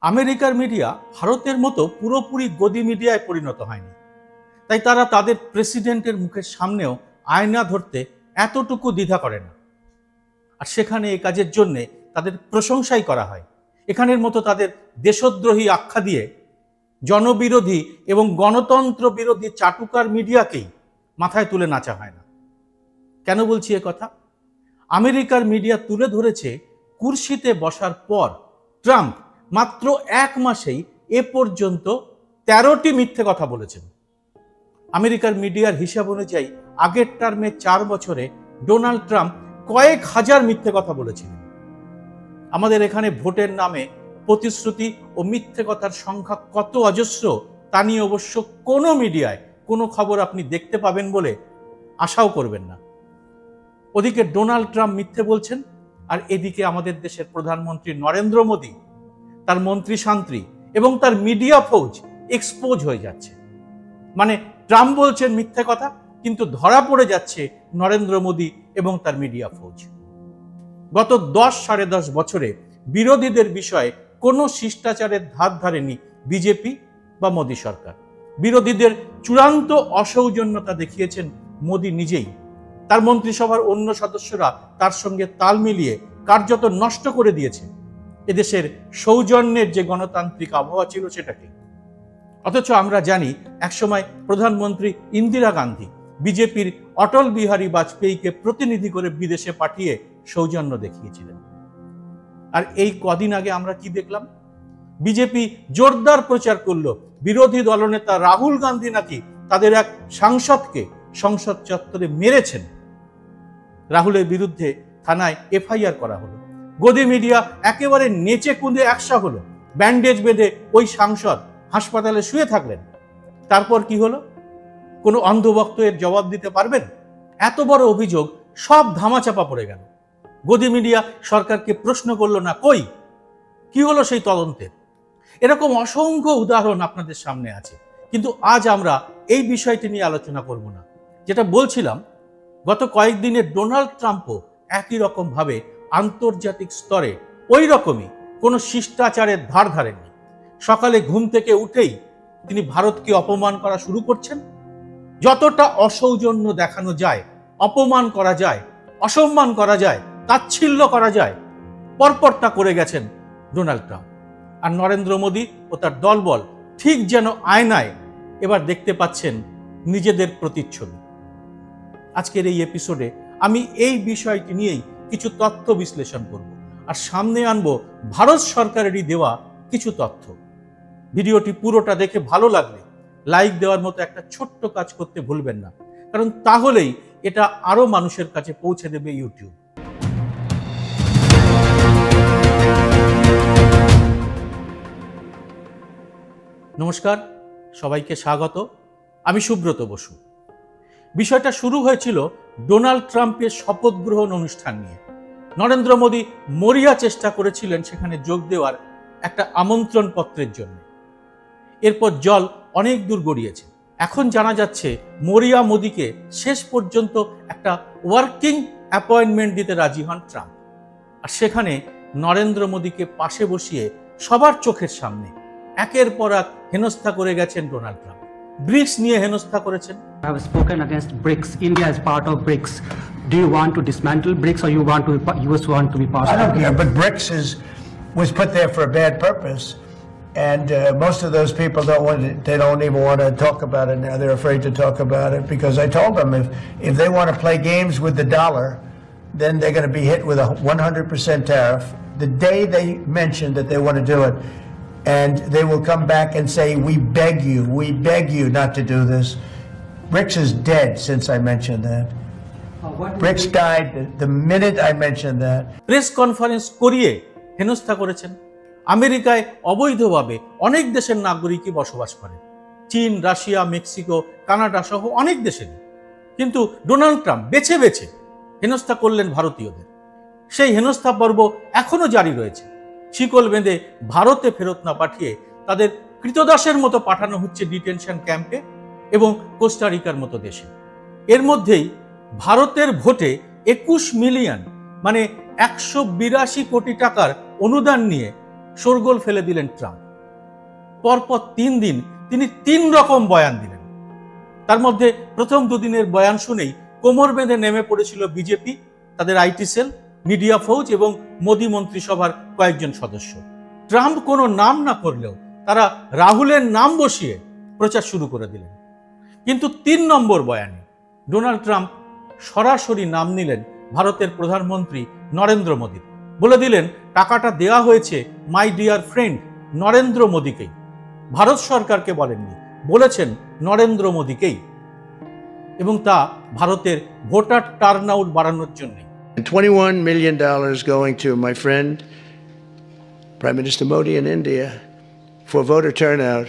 আমেরিকার মিডিয়া ভারতের মতো পুরোপুরি গদি মিডিয়ায় পরিণত হয়নি, তাই তারা তাদের প্রেসিডেন্টের মুখের সামনেও আয়না ধরতে এতটুকু দ্বিধা করে না। আর সেখানে এই কাজের জন্য তাদের প্রশংসাই করা হয়। এখানের মতো তাদের দেশদ্রোহী আখ্যা দিয়ে জনবিরোধী এবং গণতন্ত্র বিরোধী চাটুকার মিডিয়াকেই মাথায় তুলে নাচা হয় না। কেন বলছি এ কথা? আমেরিকার মিডিয়া তুলে ধরেছে কুর্সিতে বসার পর ট্রাম্প মাত্র 1 মাসেই এ পর্যন্ত 13টি মিথ্যে কথা বলেছেন। আমেরিকার মিডিয়ার হিসাব অনুযায়ী আগের টার্মে 4 বছরে ডোনাল্ড ট্রাম্প কয়েক হাজার মিথ্যে কথা বলেছিলেন। আমাদের এখানে ভোটের নামে প্রতিশ্রুতি ও মিথ্যে কথার সংখ্যা কত অজস্র তা নিয়ে অবশ্য কোনো মিডিয়ায় কোনো খবর আপনি দেখতে পাবেন বলে আশাও করবেন না। ওদিকে ডোনাল্ড ট্রাম্প মিথ্যে বলছেন, আর এদিকে আমাদের দেশের প্রধানমন্ত্রী নরেন্দ্র মোদী, তার মন্ত্রী শান্ত্রী এবং তার মিডিয়া ফৌজ এক্সপোজ হয়ে যাচ্ছে। মানে ট্রাম্প বলছেন মিথ্যে কথা, কিন্তু ধরা পড়ে যাচ্ছে নরেন্দ্র মোদী এবং তার মিডিয়া ফৌজ। গত 10-10.5 বছরে বিরোধীদের বিষয়ে কোনো শিষ্টাচারের ধার ধারেনি বিজেপি বা মোদী সরকার। বিরোধীদের চূড়ান্ত অসৌজন্যতা দেখিয়েছেন মোদী নিজেই। তার মন্ত্রিসভার অন্য সদস্যরা তার সঙ্গে তাল মিলিয়ে কার্যত নষ্ট করে দিয়েছে এদেশের সৌজন্যের যে গণতান্ত্রিক আবহাওয়া ছিল সেটাকে। অথচ আমরা জানি একসময় প্রধানমন্ত্রী ইন্দিরা গান্ধী বিজেপির অটল বিহারী বাজপেয়ীকে প্রতিনিধি করে বিদেশে পাঠিয়ে সৌজন্য দেখিয়েছিলেন। আর এই কদিন আগে আমরা কি দেখলাম? বিজেপি জোরদার প্রচার করল বিরোধী দলনেতা রাহুল গান্ধী নাকি তাদের এক সাংসদকে সংসদ চত্বরে মেরেছেন। রাহুলের বিরুদ্ধে থানায় এফআইআর করা হলো। গদি মিডিয়া একেবারে নেচে কুঁদে একসা হলো। ব্যান্ডেজ বেঁধে ওই সাংসদ হাসপাতালে শুয়ে থাকলেন। তারপর কি হলো? কোনো অন্ধভক্ত এর জবাব দিতে পারবেন? এত বড় অভিযোগ সব ধামাচাপা পড়ে গেল। গদি মিডিয়া সরকারকে প্রশ্ন করলো না, কই কি হলো সেই তদন্তের? এরকম অসংখ্য উদাহরণ আপনাদের সামনে আছে, কিন্তু আজ আমরা এই বিষয়টি নিয়ে আলোচনা করব না। যেটা বলছিলাম, গত কয়েকদিনে ডোনাল্ড ট্রাম্পও একই রকম ভাবে আন্তর্জাতিক স্তরে ওই রকমই কোনো শিষ্টাচারের ধার ধারেননি। সকালে ঘুম থেকে উঠেই তিনি ভারতকে অপমান করা শুরু করছেন। যতটা অসৌজন্য দেখানো যায়, অপমান করা যায়, অসম্মান করা যায়, তাচ্ছিল্য করা যায়, পরপর তা করে গেছেন ডোনাল্ড ট্রাম্প। আর নরেন্দ্র মোদী ও তার দলবল ঠিক যেন আয়নায় এবার দেখতে পাচ্ছেন নিজেদের প্রতিচ্ছবি। আজকের এই এপিসোডে আমি এই বিষয়টি নিয়েই কিছু তথ্য বিশ্লেষণ করব, আর সামনে আনবো ভারত সরকারেরই দেওয়া কিছু তথ্য। ভিডিওটি পুরোটা দেখে ভালো লাগলে লাইক দেওয়ার মতো একটা ছোট্ট কাজ করতে ভুলবেন না, কারণ তাহলেই এটা আরো মানুষের কাছে পৌঁছে দেবে ইউটিউব। নমস্কার, সবাইকে স্বাগত। আমি সুব্রত বসু। বিষয়টা শুরু হয়েছিল ডোনাল্ড ট্রাম্পের শপথ গ্রহণ অনুষ্ঠান নিয়ে। নরেন্দ্র মোদী মরিয়া চেষ্টা করেছিলেন সেখানে যোগ দেওয়ার একটা আমন্ত্রণ পত্রের জন্য। এরপর জল অনেক দূর গড়িয়েছে। এখন জানা যাচ্ছে মরিয়া মোদীকে শেষ পর্যন্ত একটা ওয়ার্কিং অ্যাপয়েন্টমেন্ট দিতে রাজি হন ট্রাম্প। আর সেখানে নরেন্দ্র মোদীকে পাশে বসিয়ে সবার চোখের সামনে একের পর এক হেনস্থা করে গেছেন ডোনাল্ড ট্রাম্প। ব্রিক্স নিয়ে হেনস্থা করেছেন। I have spoken against BRICS. India is part of BRICS. Do you want to dismantle BRICS, or you want to US want to be part of it? I don't care, but BRICS was put there for a bad purpose, and most of those people don't even want to talk about it now. They're afraid to talk about it because I told them if they want to play games with the dollar, then they're going to be hit with a 100% tariff the day they mention that they want to do it. And they will come back and say, we beg you not to do this. BRICS is dead since I mentioned that. BRICS died the minute I mentioned that. Press conference করিয়ে হেনস্থা করেছেন। আমেরিকায় অবৈধভাবে অনেক দেশের নাগরিকই বসবাস করে, চীন, রাশিয়া, মেক্সিকো, কানাডা সহ অনেক দেশেরই। কিন্তু ডোনাল্ড ট্রাম্প বেছে বেছে হেনস্থা করলেন ভারতীয়দের। সেই হেনস্থা পর্ব এখনো জারি রয়েছে। শিকল বেঁধে ভারতে ফেরত না পাঠিয়ে তাদের কৃতদাসের মতো পাঠানো হচ্ছে ডিটেনশন ক্যাম্পে এবং কোস্টারিকার মতো দেশে। এর মধ্যেই ভারতের ভোটে 21 মিলিয়ন মানে 182 কোটি টাকার অনুদান নিয়ে শোরগোল ফেলে দিলেন ট্রাম্প। পরপর 3 দিন তিনি 3 রকম বয়ান দিলেন। তার মধ্যে প্রথম 2 দিনের বয়ান শুনেই কোমর বেঁধে নেমে পড়েছিল বিজেপি, তাদের আইটি সেল, মিডিয়া ফৌজ এবং মোদী মন্ত্রিসভার কয়েকজন সদস্য। ট্রাম্প কোনো নাম না করলেও তারা রাহুলের নাম বসিয়ে প্রচার শুরু করে দিলেন। কিন্তু 3 নম্বর বয়ানে ডোনাল্ড ট্রাম্প সরাসরি নাম নিলেন ভারতের প্রধানমন্ত্রী নরেন্দ্র মোদীর। বলে দিলেন টাকাটা দেওয়া হয়েছে মাই ডিয়ার ফ্রেন্ড নরেন্দ্র মোদীকেই। ভারত সরকারকে বলেননি, বলেছেন নরেন্দ্র মোদীকেই, এবং তা ভারতের ভোটার টার্ন আউট বাড়ানোর জন্য। $21 million going to my friend Prime Minister Modi in India for voter turnout.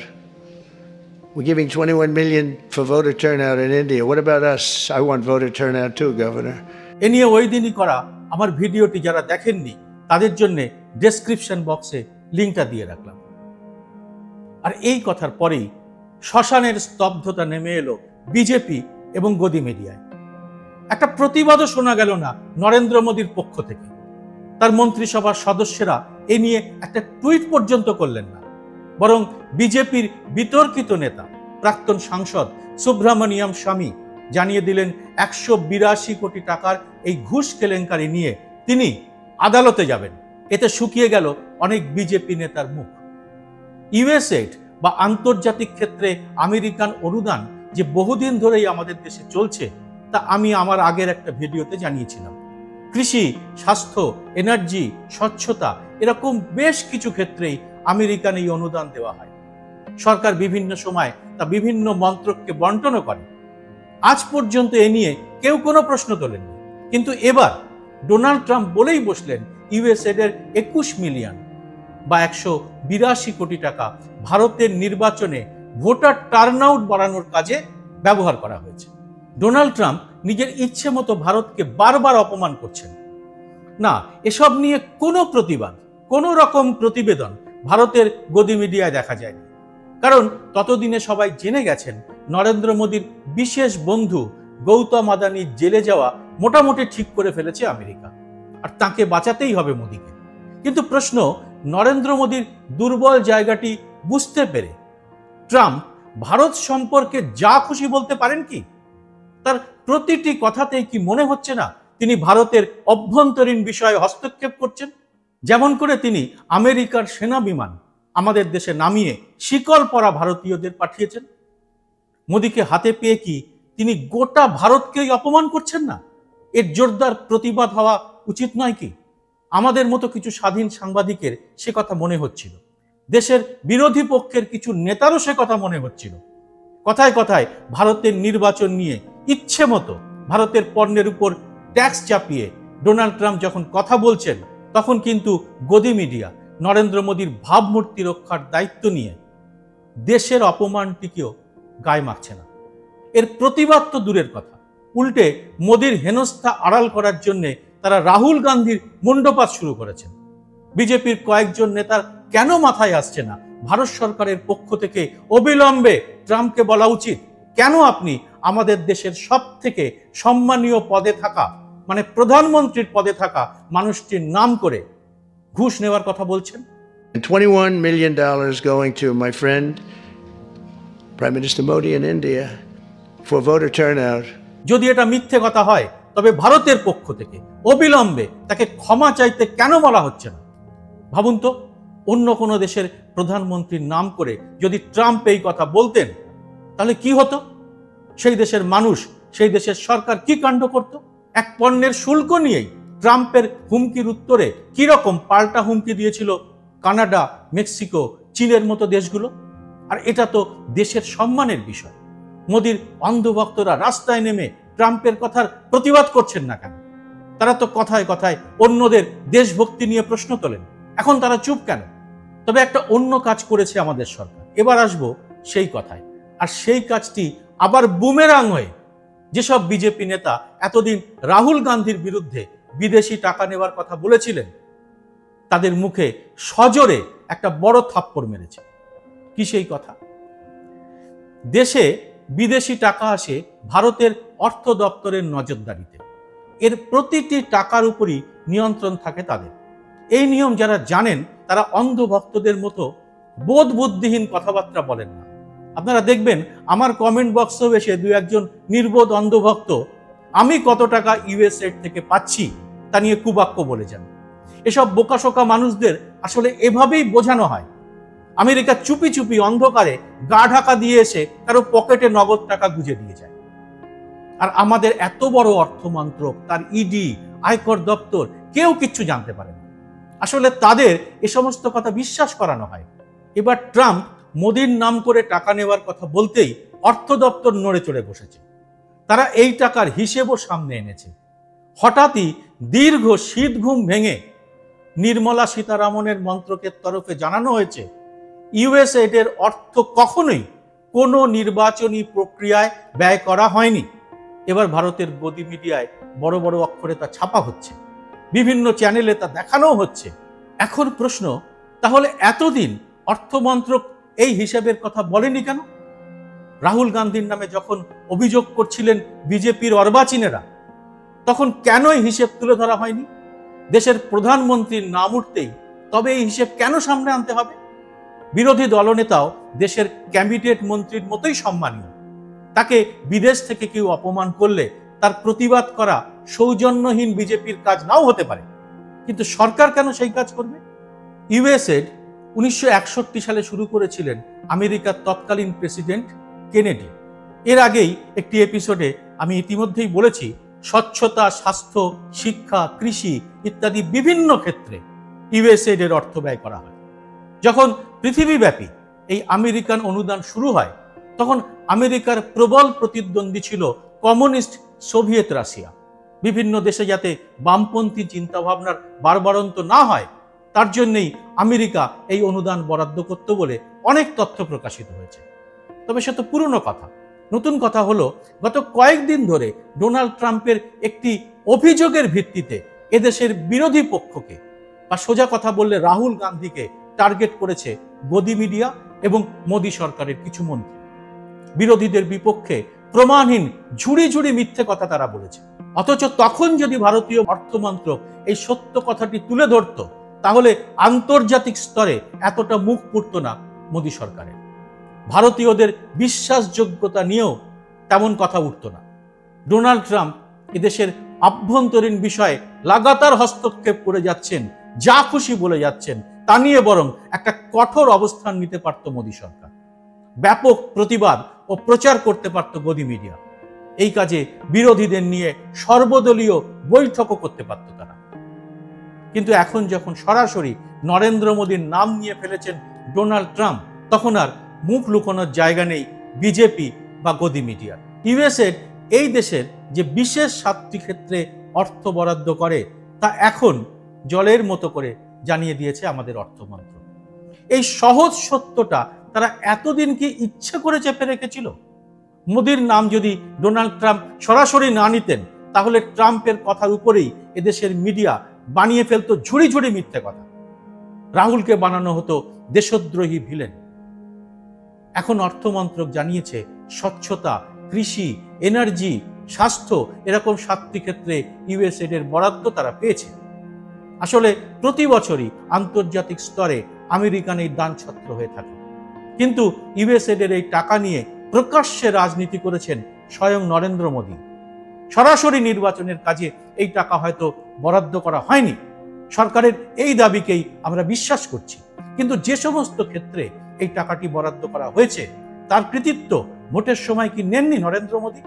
We're giving 21 million for voter turnout in India. What about us? I want voter turnout too, Governor. এ নিয়ে ওই দিনই করা আমার ভিডিওটি যারা দেখেননি তাদের জন্য ডেসক্রিপশন বক্সে লিঙ্কটা দিয়ে রাখলাম। আর এই কথার পরেই শ্মশানের স্তব্ধতা নেমে এলো বিজেপি এবং গদি মিডিয়ায়। একটা প্রতিবাদও শোনা গেল না নরেন্দ্র মোদীর পক্ষ থেকে। তার মন্ত্রিসভার সদস্যরা এ নিয়ে একটা টুইট পর্যন্ত করলেন না, বরং বিজেপির বিতর্কিত নেতা প্রাক্তন সাংসদ সুব্রমণিয়াম স্বামী জানিয়ে দিলেন 182 কোটি টাকার এই ঘুষ কেলেঙ্কারি নিয়ে তিনি আদালতে যাবেন। এতে শুকিয়ে গেল অনেক বিজেপি নেতার মুখ। ইউএসএইড বা আন্তর্জাতিক ক্ষেত্রে আমেরিকান অনুদান যে বহুদিন ধরেই আমাদের দেশে চলছে তা আমি আমার আগের একটা ভিডিওতে জানিয়েছিলাম। কৃষি, স্বাস্থ্য, এনার্জি, স্বচ্ছতা এরকম বেশ কিছু ক্ষেত্রেই আমেরিকান এই অনুদান দেওয়া হয়। সরকার বিভিন্ন সময় তা বিভিন্ন মন্ত্রককে বন্টনও করে। আজ পর্যন্ত এ নিয়ে কেউ কোনো প্রশ্ন তোলেননি, কিন্তু এবার ডোনাল্ড ট্রাম্প বলেই বসলেন ইউএসএইডের 21 মিলিয়ন বা 182 কোটি টাকা ভারতের নির্বাচনে ভোটার টার্ন আউট বাড়ানোর কাজে ব্যবহার করা হয়েছে। ডোনাল্ড ট্রাম্প নিজের ইচ্ছে মতো ভারতকে বারবার অপমান করছেন না। এসব নিয়ে কোনো প্রতিবাদ, কোনো রকম প্রতিবেদন ভারতের গদি মিডিয়ায় দেখা যায়নি। কারণ ততদিনে সবাই জেনে গেছেন নরেন্দ্র মোদীর বিশেষ বন্ধু গৌতম আদানির জেলে যাওয়া মোটামুটি ঠিক করে ফেলেছে আমেরিকা, আর তাকে বাঁচাতেই হবে মোদীকে। কিন্তু প্রশ্ন, নরেন্দ্র মোদীর দুর্বল জায়গাটি বুঝতে পেরে ট্রাম্প ভারত সম্পর্কে যা খুশি বলতে পারেন কি? তার প্রতিটি কথাতেই কি মনে হচ্ছে না তিনি ভারতের অভ্যন্তরীণ বিষয়ে হস্তক্ষেপ করছেন? যেমন করে তিনি আমেরিকার সেনা বিমান আমাদের দেশে নামিয়ে শিকল পরা ভারতীয়দের পাঠিয়েছেন। মোদীকে হাতে পেয়ে কি তিনি গোটা ভারতকেই অপমান করছেন না? এর জোরদার প্রতিবাদ হওয়া উচিত নয় কি? আমাদের মতো কিছু স্বাধীন সাংবাদিকের সে কথা মনে হচ্ছিল, দেশের বিরোধী পক্ষের কিছু নেতারও সে কথা মনে হচ্ছিল। কথায় কথায় ভারতের নির্বাচন নিয়ে ইচ্ছে মতো ভারতের পণ্যের উপর ট্যাক্স চাপিয়ে ডোনাল্ড ট্রাম্প যখন কথা বলছেন, তখন কিন্তু গদি মিডিয়া নরেন্দ্র মোদীর ভাবমূর্তি রক্ষার দায়িত্ব নিয়ে দেশের অপমানটিকেও গায়ে মাখছে না। এর প্রতিবাদ তো দূরের কথা, উল্টে মোদীর হেনস্থা আড়াল করার জন্য তারা রাহুল গান্ধীর মুণ্ডপাত শুরু করেছেন। বিজেপির কয়েকজন নেতার কেন মাথায় আসছে না ভারত সরকারের পক্ষ থেকে অবিলম্বে ট্রাম্পকে বলা উচিত, কেন আপনি আমাদের দেশের সব থেকে সম্মানীয় পদে থাকা, মানে প্রধানমন্ত্রীর পদে থাকা মানুষটির নাম করে ঘুষ নেওয়ার কথা বলছেন? $21 million going to my friend Prime Minister Modi in India for voter turnout. যদি এটা মিথ্যে কথা হয় তবে ভারতের পক্ষ থেকে অবিলম্বে তাকে ক্ষমা চাইতে কেন বলা হচ্ছে না? ভাবুন তো, অন্য কোনো দেশের প্রধানমন্ত্রীর নাম করে যদি ট্রাম্প এই কথা বলতেন তাহলে কি হতো? সেই দেশের মানুষ, সেই দেশের সরকার কি কাণ্ড করত? এক পণ্যের শুল্ক নিয়েই ট্রাম্পের হুমকির উত্তরে কি রকম পাল্টা হুমকি দিয়েছিল কানাডা, মেক্সিকো, চীনের মতো দেশগুলো। আর এটা তো দেশের সম্মানের বিষয়। মোদীর অন্ধভক্তরা রাস্তায় নেমে ট্রাম্পের কথার প্রতিবাদ করছেন না কেন? তারা তো কথায় কথায় অন্যদের দেশভক্তি নিয়ে প্রশ্ন তোলেন, এখন তারা চুপ কেন? তবে একটা অন্য কাজ করেছে আমাদের সরকার। এবার আসবো সেই কথায়। আর সেই কাজটি আবার বুমেরাং হয়ে যেসব বিজেপি নেতা এতদিন রাহুল গান্ধীর বিরুদ্ধে বিদেশি টাকা নেওয়ার কথা বলেছিলেন, তাদের মুখে সজোরে একটা বড় থাপ্পড় মেরেছে। কি সেই কথা? দেশে বিদেশি টাকা আসে ভারতের অর্থ দপ্তরের নজরদারিতে। এর প্রতিটি টাকার উপরই নিয়ন্ত্রণ থাকে তাদের। এই নিয়ম যারা জানেন তারা অন্ধ ভক্তদের মতো বোধ বুদ্ধিহীন কথাবার্তা বলেন না। আপনারা দেখবেন আমার কমেন্ট বক্সেও এসে দু একজন নির্বোধ অন্ধভক্ত আমি কত টাকা ইউএসএড থেকে পাচ্ছি তা নিয়ে কুবাক্য বলে যান। এসব বোকাশোকা মানুষদের আসলে এভাবেই বোঝানো হয়। আমেরিকা চুপি চুপি অন্ধকারে গা ঢাকা দিয়ে এসে কারো পকেটে নগদ টাকা গুঁজে দিয়ে যায়। আর আমাদের এত বড় অর্থমন্ত্রক, তার ইডি, আয়কর দপ্তর কেউ কিচ্ছু জানতে পারে না। আসলে তাদের এ সমস্ত কথা বিশ্বাস করানো হয়। এবার ট্রাম্প মোদির নাম করে টাকা নেওয়ার কথা বলতেই অর্থ দপ্তর নড়ে চড়ে বসেছে। তারা এই টাকার হিসেবও সামনে এনেছে। হঠাৎই দীর্ঘ শীত ঘুম ভেঙে নির্মলা সীতারামনের মন্ত্রকের তরফে জানানো হয়েছে ইউএসএড এর অর্থ কখনোই কোনো নির্বাচনী প্রক্রিয়ায় ব্যয় করা হয়নি। এবার ভারতের গদি মিডিয়ায় বড় বড় অক্ষরে তা ছাপা হচ্ছে, বিভিন্ন চ্যানেলে তা দেখানোও হচ্ছে। এখন প্রশ্ন, তাহলে এতদিন অর্থমন্ত্রক এই হিসাবের কথা বলেনি কেন? রাহুল গান্ধীর নামে যখন অভিযোগ করছিলেন বিজেপির অর্বাচীনেরা, তখন কেন এই হিসেব তুলে ধরা হয়নি? দেশের প্রধানমন্ত্রীর নাম উঠতেই তবে এই হিসেব কেন সামনে আনতে হবে? বিরোধী দলনেতাও দেশের ক্যাবিনেট মন্ত্রীর মতোই সম্মানীয়। তাকে বিদেশ থেকে কেউ অপমান করলে তার প্রতিবাদ করা সৌজন্যহীন বিজেপির কাজ নাও হতে পারে, কিন্তু সরকার কেন সেই কাজ করবে? ইউএসএড 1961 সালে শুরু করেছিলেন আমেরিকার তৎকালীন প্রেসিডেন্ট কেনেডি। এর আগেই একটি এপিসোডে আমি ইতিমধ্যেই বলেছি, স্বচ্ছতা, স্বাস্থ্য, শিক্ষা, কৃষি ইত্যাদি বিভিন্ন ক্ষেত্রে ইউএসএড এর অর্থ ব্যয় করা হয়। যখন পৃথিবীব্যাপী এই আমেরিকান অনুদান শুরু হয়, তখন আমেরিকার প্রবল প্রতিদ্বন্দ্বী ছিল কমিউনিস্ট সোভিয়েত রাশিয়া। বিভিন্ন দেশে যাতে বামপন্থী চিন্তাভাবনার বাড়বাড়ন্ত না হয়, তার জন্যই আমেরিকা এই অনুদান বরাদ্দ করত বলে অনেক তথ্য প্রকাশিত হয়েছে। তবে সে তো পুরনো কথা। নতুন কথা হলো, গত কয়েকদিন ধরে ডোনাল্ড ট্রাম্পের একটি অভিযোগের ভিত্তিতে এদেশের বিরোধী পক্ষকে, বা সোজা কথা বললে রাহুল গান্ধীকে টার্গেট করেছে গদি মিডিয়া এবং মোদী সরকারের কিছু মন্ত্রী। বিরোধীদের বিপক্ষে প্রমাণহীন ঝুড়ি ঝুড়ি মিথ্যে কথা তারা বলেছে। অথচ তখন যদি ভারতীয় অর্থমন্ত্রক এই সত্য কথাটি তুলে ধরত, তাহলে আন্তর্জাতিক স্তরে এতটা মুখ পুড়ত না মোদী সরকারের। ভারতীয়দের বিশ্বাসযোগ্যতা নিয়েও তেমন কথা উঠত না। ডোনাল্ড ট্রাম্প এদেশের আভ্যন্তরীণ বিষয়ে লাগাতার হস্তক্ষেপ করে যাচ্ছেন, যা খুশি বলে যাচ্ছেন, তা নিয়ে বরং একটা কঠোর অবস্থান নিতে পারত মোদী সরকার। ব্যাপক প্রতিবাদ ও প্রচার করতে পারত গদি মিডিয়া। এই কাজে বিরোধীদের নিয়ে সর্বদলীয় বৈঠকও করতে পারত তারা। কিন্তু এখন যখন সরাসরি নরেন্দ্র মোদীর নাম নিয়ে ফেলেছেন ডোনাল্ড ট্রাম্প, তখন আর মুখ লুকানোর জায়গা নেই বিজেপি বা গদি মিডিয়ার। ইউএসএড এই দেশের যে বিশেষ 7টি ক্ষেত্রে অর্থ বরাদ্দ করে, তা এখন জলের মতো করে জানিয়ে দিয়েছে আমাদের অর্থমন্ত্রক। এই সহজ সত্যটা তারা এতদিন কি ইচ্ছে করে চেপে রেখেছিল? মোদির নাম যদি ডোনাল্ড ট্রাম্প সরাসরি না নিতেন, তাহলে ট্রাম্পের কথার উপরেই এদেশের মিডিয়া বানিয়ে ফেলতো ঝুড়ি ঝুড়ি মিথ্যে কথা। রাহুলকে বানানো হতো দেশদ্রোহী ভিলেন। এখন অর্থমন্ত্রক জানিয়েছে স্বচ্ছতা, কৃষি, এনার্জি, স্বাস্থ্য এরকম 7টি ক্ষেত্রে ইউএসএড এর বরাদ্দ তারা পেয়েছে। আসলে প্রতি বছরই আন্তর্জাতিক স্তরে আমেরিকান এই দানছত্র হয়ে থাকে, কিন্তু ইউএসএড এর এই টাকা নিয়ে প্রকাশ্যে রাজনীতি করেছেন স্বয়ং নরেন্দ্র মোদী। সরাসরি নির্বাচনের কাজে এই টাকা হয়তো বরাদ্দ করা হয়নি, সরকারের এই দাবিকেই আমরা বিশ্বাস করছি, কিন্তু যে সমস্ত ক্ষেত্রে এই টাকাটি বরাদ্দ করা হয়েছে তার কৃতিত্ব ভোটের সময় কি নেননি নরেন্দ্র মোদী?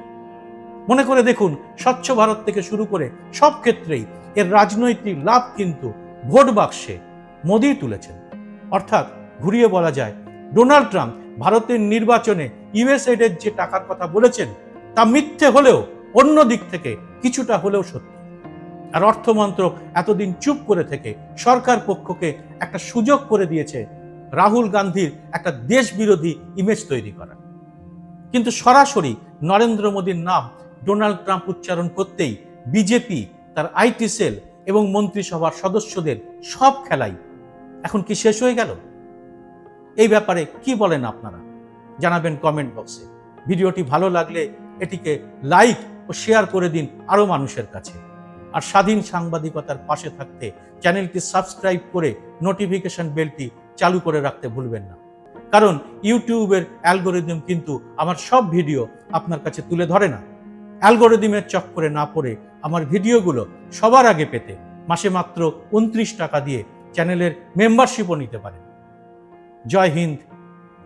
মনে করে দেখুন, স্বচ্ছ ভারত থেকে শুরু করে সব ক্ষেত্রেই এর রাজনৈতিক লাভ কিন্তু ভোট বাক্সে মোদী তুলেছেন। অর্থাৎ ঘুরিয়ে বলা যায়, ডোনাল্ড ট্রাম্প ভারতের নির্বাচনে ইউএসএড এর যে টাকার কথা বলেছেন তা মিথ্যে হলেও অন্য দিক থেকে কিছুটা হলেও সত্যি। আর অর্থমন্ত্রক এতদিন চুপ করে থেকে সরকার পক্ষকে একটা সুযোগ করে দিয়েছে রাহুল গান্ধীর একটা দেশ বিরোধী ইমেজ তৈরি করা। কিন্তু সরাসরি নরেন্দ্র মোদীর নাম ডোনাল্ড ট্রাম্প উচ্চারণ করতেই বিজেপি তার আইটি সেল এবং মন্ত্রিসভার সদস্যদের সব খেলাই এখন কি শেষ হয়ে গেল? এই ব্যাপারে কি বলেন আপনারা? জানাবেন কমেন্ট বক্সে। ভিডিওটি ভালো লাগলে এটিকে লাইক ও শেয়ার করে দিন আরো মানুষের কাছে। আর স্বাধীন সাংবাদিকতার পাশে থাকতে চ্যানেলটি সাবস্ক্রাইব করে নোটিফিকেশন বেলটি চালু করে রাখতে ভুলবেন না। কারণ ইউটিউবের অ্যালগোরিদম কিন্তু আমার সব ভিডিও আপনার কাছে তুলে ধরে না। অ্যালগোরিদমের চক্করে না পড়ে আমার ভিডিওগুলো সবার আগে পেতে মাসে মাত্র 29 টাকা দিয়ে চ্যানেলের মেম্বারশিপও নিতে পারেন। জয় হিন্দ,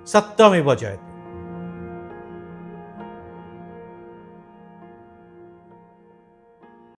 সত্যমেব জয়তে।